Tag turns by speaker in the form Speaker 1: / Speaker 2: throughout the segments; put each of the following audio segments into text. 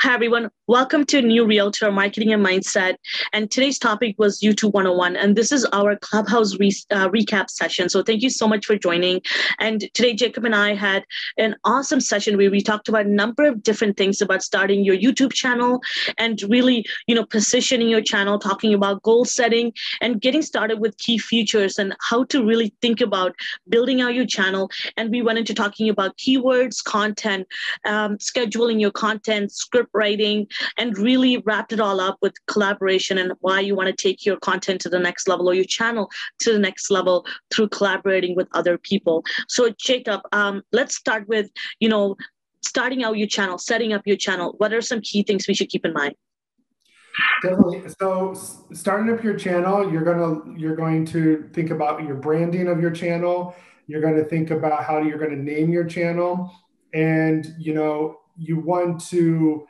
Speaker 1: Hi, everyone. Welcome to New Realtor Marketing and Mindset. And today's topic was YouTube 101. And this is our Clubhouse recap session. So thank you so much for joining. And today, Jacob and I had an awesome session where we talked about a number of different things about starting your YouTube channel and really, positioning your channel, talking about goal setting and getting started with key features and how to really think about building out your channel. And we went into talking about keywords, content, scheduling your content, script writing, and really wrapped it all up with collaboration and why you want to take your content to the next level or your channel to the next level through collaborating with other people. So Jacob, let's start with, starting out your channel, setting up your channel. What are some key things we should keep in mind?
Speaker 2: Definitely. So starting up your channel, you're going to think about your branding of your channel. You're going to think about how you're going to name your channel. And, you want to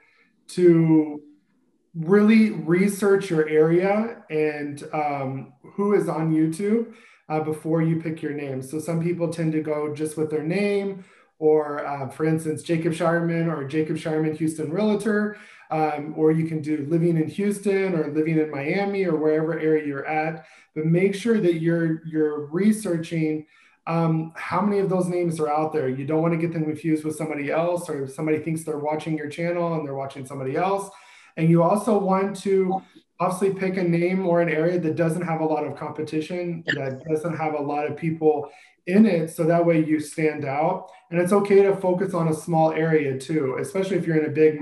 Speaker 2: really research your area and who is on YouTube before you pick your name. So some people tend to go just with their name, or for instance, Jacob SHIREMAN or Jacob SHIREMAN Houston Realtor, or you can do living in Houston or living in Miami or wherever area you're at. But make sure that you're researching how many of those names are out there. You don't want to get them confused with somebody else, or if somebody thinks they're watching your channel and they're watching somebody else. And you also want to obviously pick a name or an area that doesn't have a lot of competition, that doesn't have a lot of people in it, so that way you stand out. And it's okay to focus on a small area too, especially if you're in a big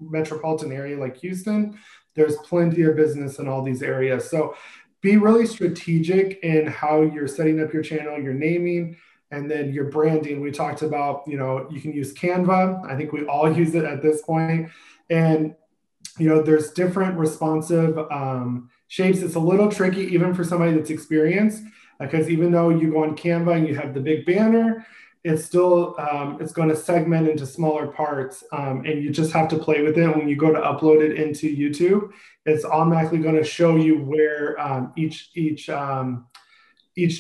Speaker 2: metropolitan area like Houston. There's plenty of business in all these areas. So be really strategic in how you're setting up your channel, your naming, and then your branding. We talked about, you can use Canva. I think we all use it at this point. And, there's different responsive shapes. It's a little tricky even for somebody that's experienced, because even though you go on Canva and you have the big banner, it's still, it's going to segment into smaller parts, and you just have to play with it. When you go to upload it into YouTube, it's automatically going to show you where each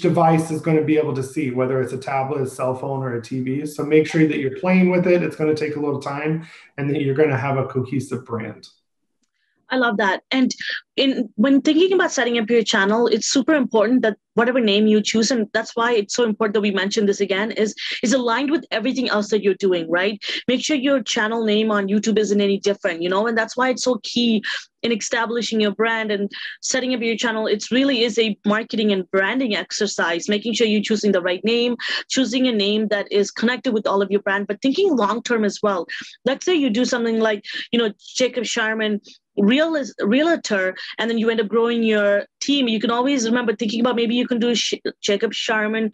Speaker 2: device is going to be able to see, whether it's a tablet, a cell phone, or a TV. So make sure that you're playing with it. It's going to take a little time, and then you're going to have a cohesive brand.
Speaker 1: I love that. And when thinking about setting up your channel, it's super important that whatever name you choose, and that's why it's so important that we mention this again, is aligned with everything else that you're doing, right? Make sure your channel name on YouTube isn't any different, and that's why it's so key in establishing your brand and setting up your channel. It really is a marketing and branding exercise, making sure you're choosing the right name, choosing a name that is connected with all of your brand, but thinking long-term as well. Let's say you do something like, Jacob SHIREMAN Realtor, and then you end up growing your team. You can always remember thinking about maybe you can do Jacob SHIREMAN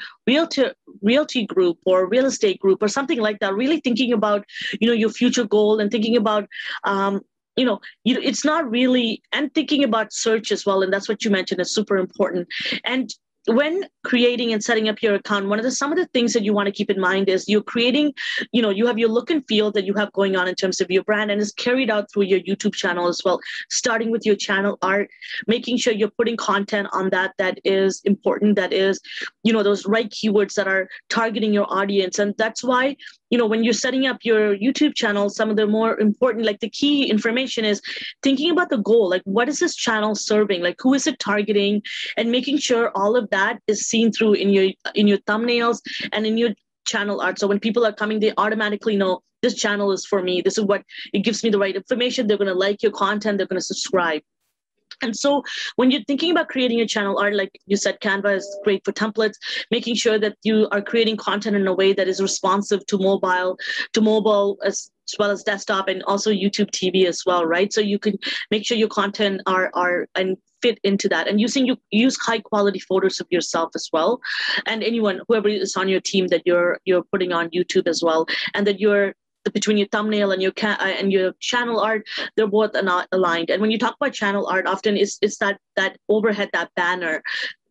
Speaker 1: Realty Group or real estate group or something like that. Really thinking about, your future goal and thinking about, it's not really, and thinking about search as well. And that's what you mentioned is super important. And when creating and setting up your account, some of the things that you want to keep in mind is you're creating, you have your look and feel that you have going on in terms of your brand, and it's carried out through your YouTube channel as well, starting with your channel art, making sure you're putting content on that is important, that is, those right keywords that are targeting your audience. And that's why, when you're setting up your YouTube channel, some of the more important, like the key information is thinking about the goal, like what is this channel serving, like who is it targeting, and making sure all of that is seen through in your thumbnails and in your channel art. So when people are coming, they automatically know this channel is for me. This is what it gives me the right information. They're going to like your content. They're going to subscribe. And so when you're thinking about creating a channel art, like you said, Canva is great for templates, making sure that you are creating content in a way that is responsive to mobile as well as desktop, and also YouTube TV as well, right? So you can make sure your content are and fit into that, and use high quality photos of yourself as well, and whoever is on your team that you're putting on YouTube as well, and that between your thumbnail and your channel art, they're both not aligned. And when you talk about channel art, often it's that overhead, that banner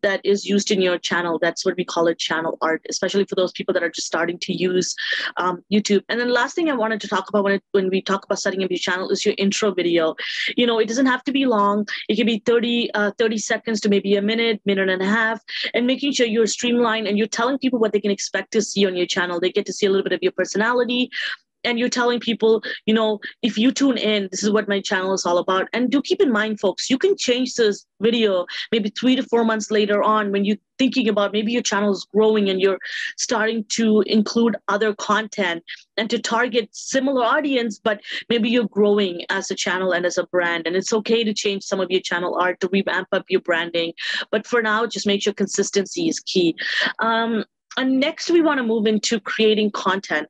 Speaker 1: that is used in your channel. That's what we call it, channel art, especially for those people that are just starting to use YouTube. And then the last thing I wanted to talk about when we talk about setting up your channel is your intro video. It doesn't have to be long. It can be 30 seconds to maybe a minute and a half, and making sure you're streamlined and you're telling people what they can expect to see on your channel. They get to see a little bit of your personality, and you're telling people, if you tune in, this is what my channel is all about. And do keep in mind, folks, you can change this video maybe 3 to 4 months later on when you're thinking about maybe your channel is growing and you're starting to include other content and to target similar audience, but maybe you're growing as a channel and as a brand. And it's okay to change some of your channel art to revamp up your branding. But for now, just make sure consistency is key. And next, we want to move into creating content.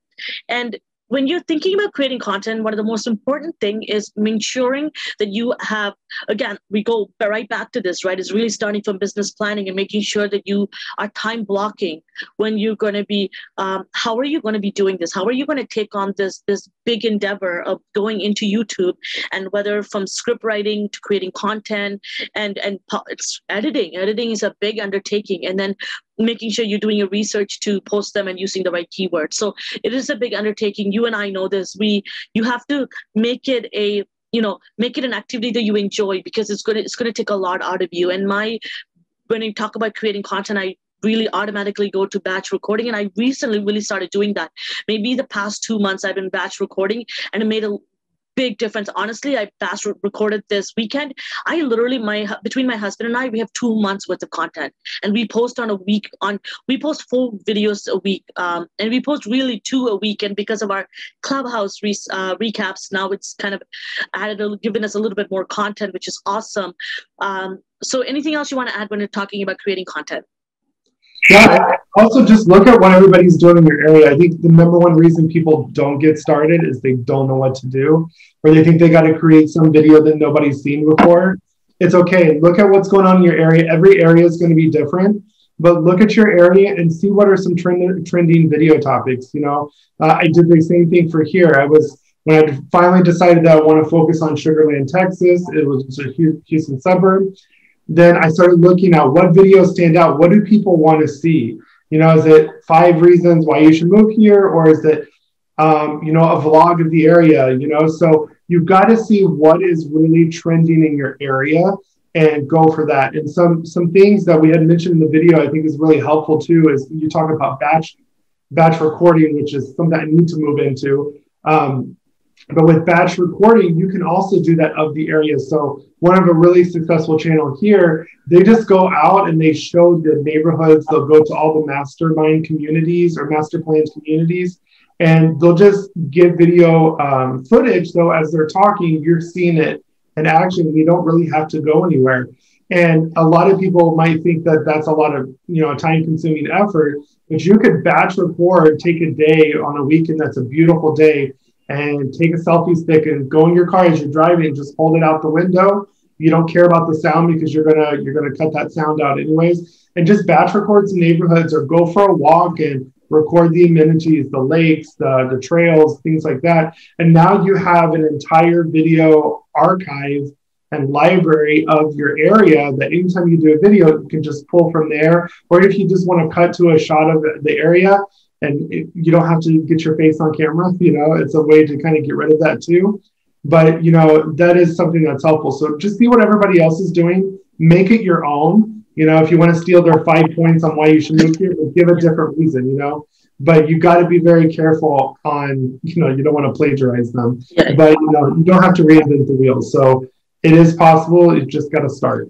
Speaker 1: And when you're thinking about creating content, one of the most important thing is ensuring that you have, again, we go right back to this, right? It's really starting from business planning and making sure that you are time blocking when you're going to be, how are you going to be doing this? How are you going to take on this big endeavor of going into YouTube, and whether from script writing to creating content and it's editing. Editing is a big undertaking. And then making sure you're doing your research to post them and using the right keywords. So it is a big undertaking. You and I know this. You have to make it an activity that you enjoy, because it's going to take a lot out of you. And when you talk about creating content, I really automatically go to batch recording. And I recently really started doing that. Maybe the past 2 months I've been batch recording, and it made a big difference. Honestly, I batch recorded this weekend. I literally, between my husband and I, we have 2 months worth of content, and we post we post 4 videos a week, and we post really 2 a week. And because of our Clubhouse recaps, now it's kind of given us a little bit more content, which is awesome. So anything else you want to add when you're talking about creating content?
Speaker 2: Yeah, also just look at what everybody's doing in your area. I think the number one reason people don't get started is they don't know what to do, or they think they got to create some video that nobody's seen before. It's okay. Look at what's going on in your area. Every area is going to be different, but look at your area and see what are some trending video topics. I did the same thing for here. When I finally decided that I want to focus on Sugar Land, Texas, it was a Houston suburb. Then I started looking at what videos stand out. What do people want to see? Is it 5 reasons why you should move here? Or is it, a vlog of the area? So you've got to see what is really trending in your area and go for that. And some things that we had mentioned in the video, I think is really helpful too, is you talk about batch recording, which is something I need to move into. But with batch recording, you can also do that of the area. So one of a really successful channel here, they just go out and they show the neighborhoods. They'll go to all the mastermind communities or master planned communities, and they'll just give video footage. So as they're talking, you're seeing it in action. You don't really have to go anywhere. And a lot of people might think that that's a lot of time consuming effort, but you could batch record, take a day on a weekend that's a beautiful day, and take a selfie stick and go in your car as you're driving and just hold it out the window. You don't care about the sound because you're gonna cut that sound out anyways. And just batch record some neighborhoods, or go for a walk and record the amenities, the lakes, the trails, things like that. And now you have an entire video archive and library of your area that anytime you do a video, you can just pull from there. Or if you just want to cut to a shot of the area, and you don't have to get your face on camera, it's a way to kind of get rid of that too. But, that is something that's helpful. So just see what everybody else is doing, make it your own. If you want to steal their 5 points on why you should move here, give a different reason, but you got to be very careful on, you don't want to plagiarize them, but, you don't have to reinvent the wheel. So it is possible. You just got to start.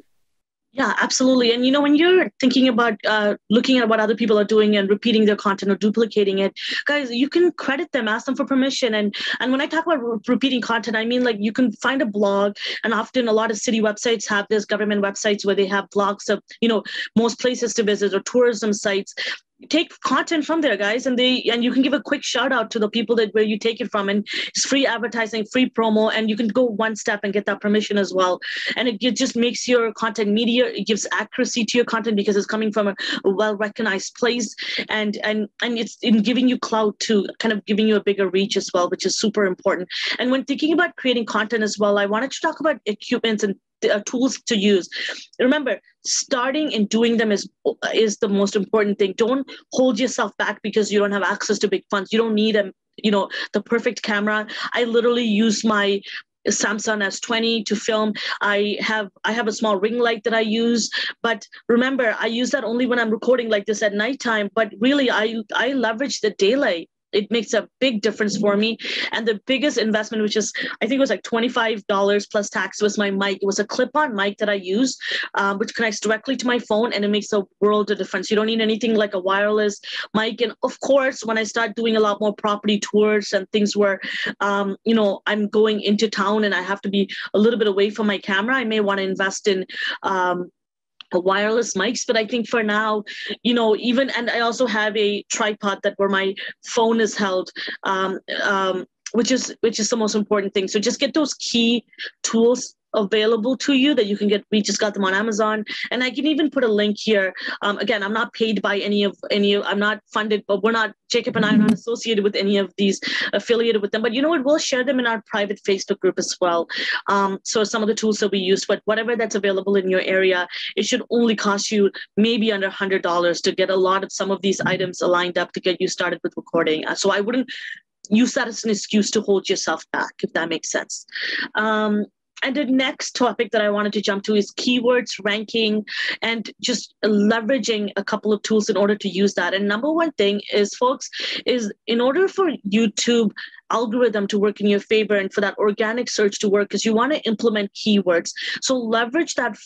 Speaker 1: Yeah, absolutely. And, when you're thinking about looking at what other people are doing and repeating their content or duplicating it, guys, you can credit them, ask them for permission. And when I talk about repeating content, I mean, like, you can find a blog, and often a lot of city websites have this, government websites where they have blogs of, most places to visit, or tourism sites. Take content from there, guys, and you can give a quick shout out to the people where you take it from, and it's free advertising, free promo, and you can go one step and get that permission as well. And it just makes your content media. It gives accuracy to your content because it's coming from a well-recognized place, and it's in giving you clout to kind of giving you a bigger reach as well, which is super important. And when thinking about creating content as well, I wanted to talk about equipment and tools to use. Remember, starting and doing them is the most important thing. Don't hold yourself back because you don't have access to big funds. You don't need the perfect camera. I literally use my Samsung S20 to film. I have a small ring light that I use, but remember, I use that only when I'm recording like this at nighttime. But really, I leverage the daylight. it makes a big difference for me. And the biggest investment, which is, I think it was like $25 plus tax, was my mic. It was a clip-on mic that I use, which connects directly to my phone, and it makes a world of difference. You don't need anything like a wireless mic. And of course, when I start doing a lot more property tours and things where, I'm going into town and I have to be a little bit away from my camera, I may want to invest in wireless mics. But I think for now, and I also have a tripod where my phone is held, which is the most important thing. So just get those key tools available to you that you can get. We just got them on Amazon, and I can even put a link here. Again, I'm not paid by any of, I'm not funded, but Jacob and I are not associated with any of these, affiliated with them. But you know what? We'll share them in our private Facebook group as well. So some of the tools that we use, but whatever that's available in your area, it should only cost you maybe under $100 to get a lot of some of these items aligned up to get you started with recording. So I wouldn't use that as an excuse to hold yourself back, if that makes sense. And the next topic that I wanted to jump to is keywords, ranking, and just leveraging a couple of tools in order to use that. And number one thing is, folks, is in order for YouTube algorithm to work in your favor and for that organic search to work, is you want to implement keywords. So leverage that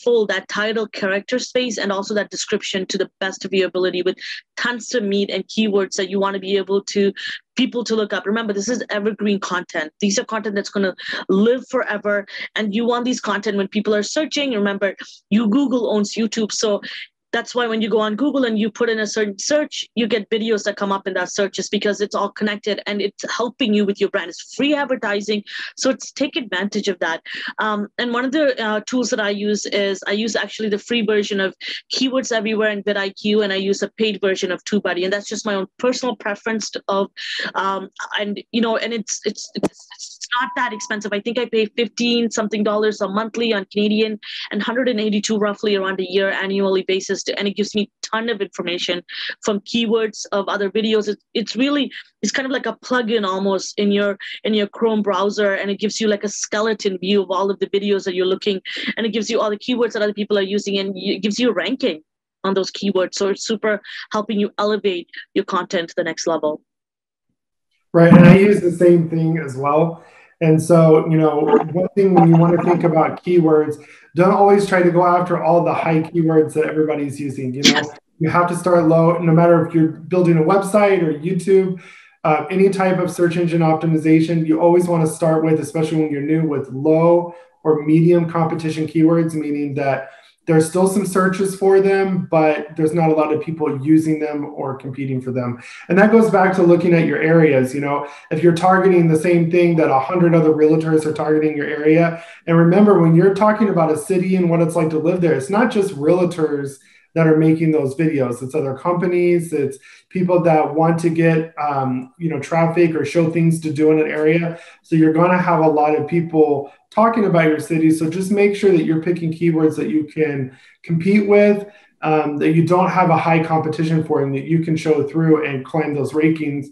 Speaker 1: title, character space, and also that description to the best of your ability, with tons of meat and keywords that you want to be able to people to look up. Remember, this is evergreen content. These are content that's going to live forever. And you want these content when people are searching. Remember, Google owns YouTube. So that's why when you go on Google and you put in a certain search, you get videos that come up in that search, just because it's all connected and it's helping you with your brand. It's free advertising. So take advantage of that. And one of the tools that I use actually the free version of Keywords Everywhere and vidIQ, and I use a paid version of TubeBuddy. And that's just my own personal preference and it's not that expensive. I think I pay $15 something a monthly on Canadian and $182 roughly around a year annually basis. And it gives me a ton of information from keywords of other videos. It's kind of like a plugin almost in your Chrome browser, and it gives you like a skeleton view of all of the videos that you're looking, and it gives you all the keywords that other people are using, and it gives you a ranking on those keywords. So it's super helping you elevate your content to the next level.
Speaker 2: Right, and I use the same thing as well. And so, one thing when you want to think about keywords, don't always try to go after all the high keywords that everybody's using. You have to start low, no matter if you're building a website or YouTube, any type of search engine optimization, you always want to start with, especially when you're new, with low or medium competition keywords, meaning that there's still some searches for them, but there's not a lot of people using them or competing for them. And that goes back to looking at your areas. If you're targeting the same thing that 100 other realtors are targeting your area, and remember, when you're talking about a city and what it's like to live there, it's not just realtors that are making those videos. It's other companies. It's people that want to get, traffic or show things to do in an area. So you're going to have a lot of people talking about your city. So just make sure that you're picking keywords that you can compete with, that you don't have a high competition for, and that you can show through and climb those rankings.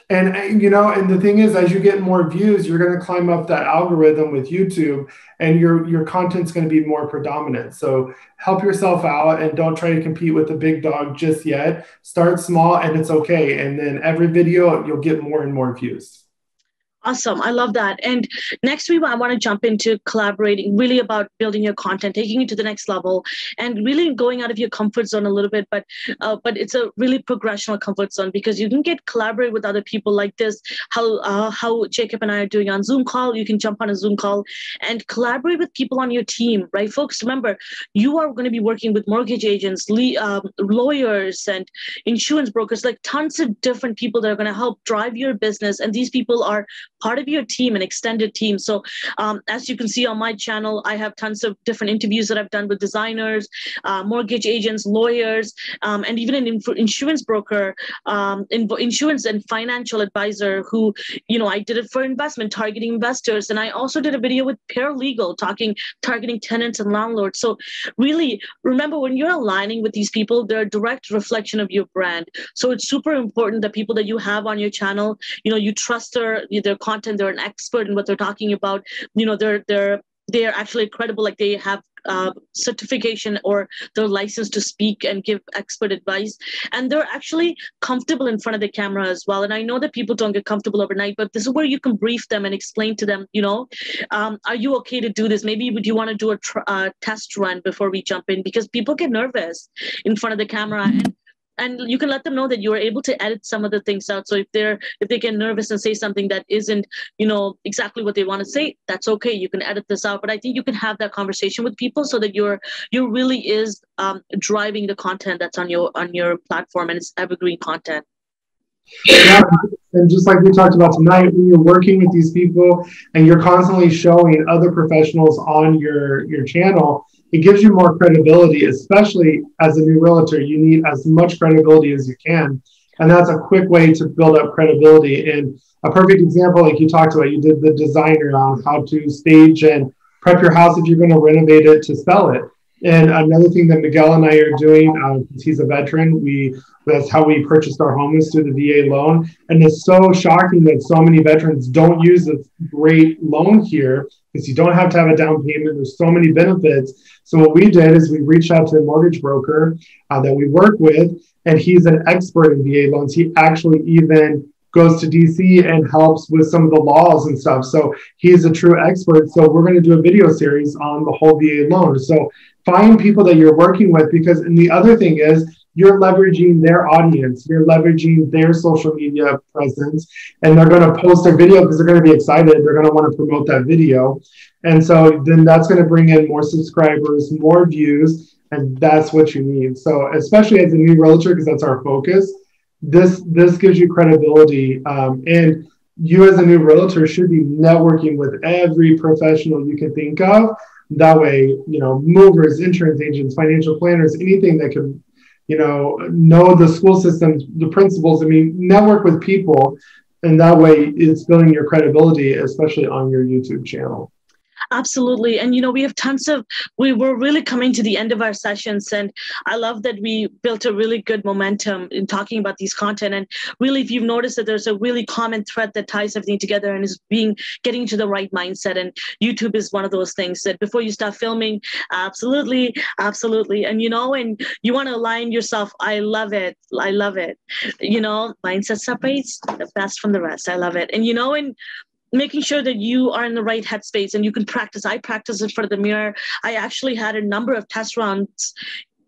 Speaker 2: And and the thing is, as you get more views, you're going to climb up that algorithm with YouTube, and your content's going to be more predominant. So help yourself out and don't try to compete with the big dog just yet. Start small, and it's okay. And then every video, you'll get more and more views.
Speaker 1: Awesome. I love that. And next week, I want to jump into collaborating, really about building your content, taking it to the next level, and really going out of your comfort zone a little bit. But it's a really progressional comfort zone, because you can collaborate with other people like this, how Jacob and I are doing on Zoom call. You can jump on a Zoom call and collaborate with people on your team, right, folks? Remember, you are going to be working with mortgage agents, lawyers, and insurance brokers, like tons of different people that are going to help drive your business. And these people are part of your team, an extended team. So as you can see on my channel, I have tons of different interviews that I've done with designers, mortgage agents, lawyers, and even an insurance broker, insurance and financial advisor who, I did it for investment, targeting investors. And I also did a video with paralegal targeting tenants and landlords. So really, remember, when you're aligning with these people, they're a direct reflection of your brand. So it's super important that people that you have on your channel, you trust their content, they're an expert in what they're talking about, they're actually credible, like they have certification or their license to speak and give expert advice, and they're actually comfortable in front of the camera as well. And I know that people don't get comfortable overnight, but this is where you can brief them and explain to them, are you okay to do this? Maybe would you want to do a test run before we jump in, because people get nervous in front of the camera. And you can let them know that you are able to edit some of the things out. So if they get nervous and say something that isn't, exactly what they want to say, that's okay. You can edit this out. But I think you can have that conversation with people so that you really is driving the content that's on your platform, and it's evergreen content.
Speaker 2: Yeah, and just like we talked about tonight, when you're working with these people and you're constantly showing other professionals on your channel, it gives you more credibility, especially as a new realtor. You need as much credibility as you can. And that's a quick way to build up credibility. And a perfect example, like you talked about, you did the designer on how to stage and prep your house if you're going to renovate it to sell it. And another thing that Miguel and I are doing, because he's a veteran, that's how we purchased our homes through the VA loan. And it's so shocking that so many veterans don't use this great loan here, because you don't have to have a down payment. There's so many benefits. So what we did is we reached out to a mortgage broker that we work with, and he's an expert in VA loans. He actually even goes to DC and helps with some of the laws and stuff. So he's a true expert. So we're going to do a video series on the whole VA loan. So find people that you're working with, and the other thing is you're leveraging their audience, you're leveraging their social media presence, and they're going to post their video because they're going to be excited. They're going to want to promote that video. And so then that's going to bring in more subscribers, more views, and that's what you need. So especially as a new realtor, because that's our focus, this gives you credibility. And you as a new realtor should be networking with every professional you can think of. That way, movers, insurance agents, financial planners, anything that can, know the school systems, the principals. I mean, network with people, and that way it's building your credibility, especially on your YouTube channel.
Speaker 1: Absolutely. And, we have we were really coming to the end of our sessions, and I love that we built a really good momentum in talking about these content. And really, if you've noticed that there's a really common thread that ties everything together and is getting to the right mindset. And YouTube is one of those things that before you start filming, absolutely. And, and you want to align yourself. I love it. Mindset separates the best from the rest. I love it. And, and making sure that you are in the right headspace and you can practice. I practice in front of the mirror. I actually had a number of test runs,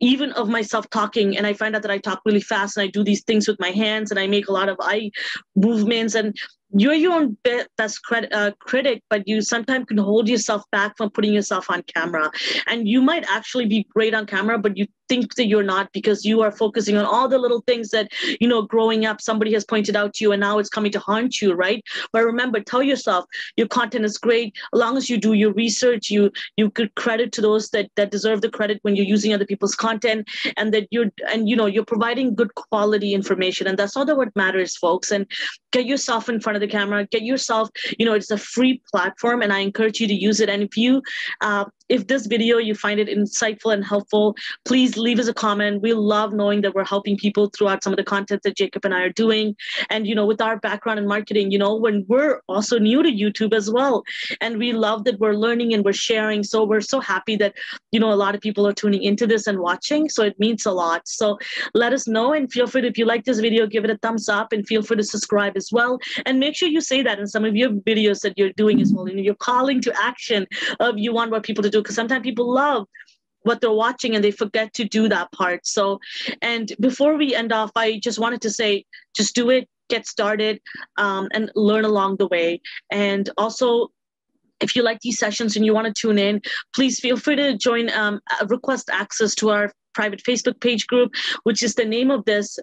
Speaker 1: even of myself talking, and I find out that I talk really fast and I do these things with my hands and I make a lot of eye movements, and you're your own best critic, but you sometimes can hold yourself back from putting yourself on camera. And you might actually be great on camera, but you think that you're not, because you are focusing on all the little things that, growing up, somebody has pointed out to you and now it's coming to haunt you, right? But remember, tell yourself your content is great. As long as you do your research, you give credit to those that deserve the credit when you're using other people's content, and that you're providing good quality information. And that's all that what matters, folks. And get yourself in front of the camera, get yourself, it's a free platform and I encourage you to use it. And if this video, you find it insightful and helpful, please leave us a comment. We love knowing that we're helping people throughout some of the content that Jacob and I are doing. And, with our background in marketing, when we're also new to YouTube as well. And we love that we're learning and we're sharing. So we're so happy that, a lot of people are tuning into this and watching. So it means a lot. So let us know, and feel free to, if you like this video, give it a thumbs up and feel free to subscribe as well. And make sure you say that in some of your videos that you're doing as well. You're calling to action of you want what people to do, because sometimes people love what they're watching and they forget to do that part. So, and before we end off, I just wanted to say, just do it, get started, and learn along the way. And also, if you like these sessions and you want to tune in, please feel free to join, request access to our private Facebook page group, which is the name of this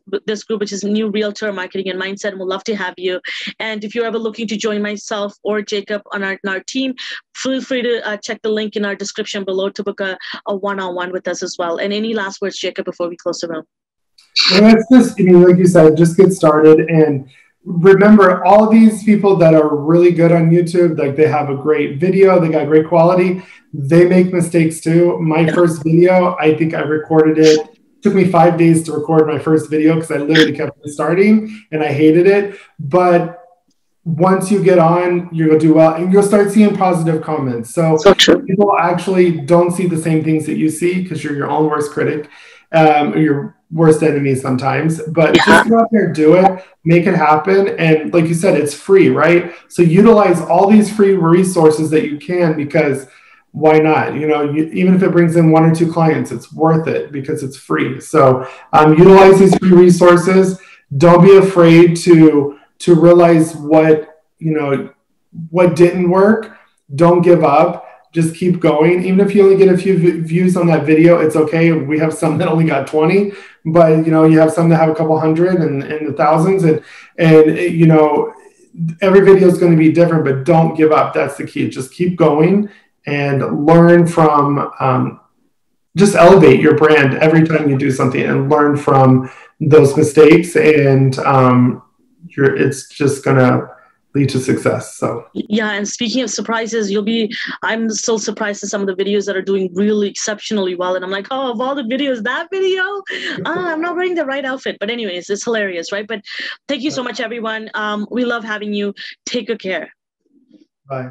Speaker 1: group, which is New Realtor Marketing and Mindset. And we'd love to have you. And if you're ever looking to join myself or Jacob on our team, feel free to check the link in our description below to book a one-on-one with us as well. And any last words, Jacob, before we close the room?
Speaker 2: Well, it's just, like you said, just get started. And remember, all these people that are really good on YouTube, like they have a great video, they got great quality, they make mistakes too. My first video, I think I recorded it. It took me 5 days to record my first video because I literally kept starting and I hated it. But once you get on, you're going to do well, and you'll start seeing positive comments. So
Speaker 1: true.
Speaker 2: people actually don't see the same things that you see because you're your own worst critic, or your worst enemy sometimes. But just go out there, do it, make it happen. And like you said, it's free, right? So utilize all these free resources that you can, because why not? Even if it brings in 1 or 2 clients, it's worth it because it's free. So utilize these free resources. Don't be afraid to realize what didn't work. Don't give up. Just keep going. Even if you only get a few views on that video, it's okay. We have some that only got 20, but you have some that have a couple hundred and the thousands, and every video is going to be different, but don't give up. That's the key. Just keep going and learn from, just elevate your brand every time you do something, and learn from those mistakes, and it's just gonna lead to success. So
Speaker 1: yeah, and speaking of surprises, I'm still surprised at some of the videos that are doing really exceptionally well, and I'm like, oh, of all the videos, that video, I'm not wearing the right outfit. But anyways, it's hilarious, right? But thank you so much, everyone. We love having you. Take good care.
Speaker 2: bye.